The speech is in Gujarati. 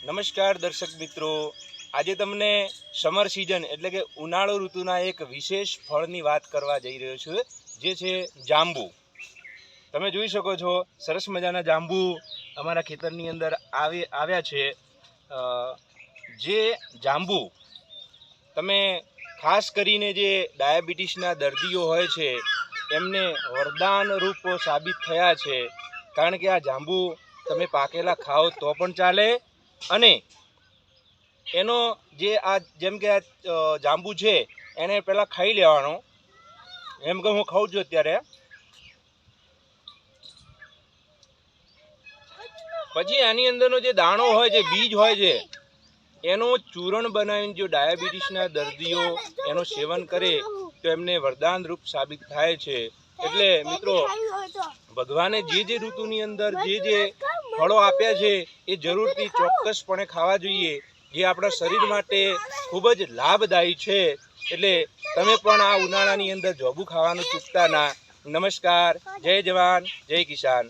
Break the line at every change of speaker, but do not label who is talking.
નમસ્કાર દર્શક મિત્રો, આજે તમને સમર સિઝન એટલે કે ઉનાળુ ઋતુના એક વિશેષ ફળની વાત કરવા જઈ રહ્યો છું, જે છે જાંબુ. તમે જોઈ શકો છો સરસ મજાના જાંબુ અમારા ખેતરની અંદર આવ્યા છે. જે જાંબુ તમે ખાસ કરીને જે ડાયાબિટીસના દર્દીઓ હોય છે એમને વરદાન રૂપ સાબિત થયા છે, કારણ કે આ જાંબુ તમે પાકેલા ખાઓ તો પણ ચાલે, અને એનો જે આ જેમ કે આ જાંબુ છે એને પહેલાં ખાઈ લેવાનો. એમ કે હું ખાઉં છું અત્યારે. પછી આની અંદરનો જે દાણો હોય છે, બીજ હોય છે, એનું ચૂરણ બનાવીને જો ડાયાબિટીસના દર્દીઓ એનું સેવન કરે તો એમને વરદાન રૂપ સાબિત થાય છે. એટલે મિત્રો, ભગવાને જે ઋતુની અંદર જે ફળો આપ્યા છે એ જરૂરથી ચોક્કસપણે ખાવા જોઈએ, જે આપણા શરીર માટે ખૂબ જ લાભદાયી છે. એટલે તમે પણ આ ઉનાળાની અંદર જાંબુ ખાવાનું ચૂકતા ના. નમસ્કાર, જય જવાન, જય કિસાન.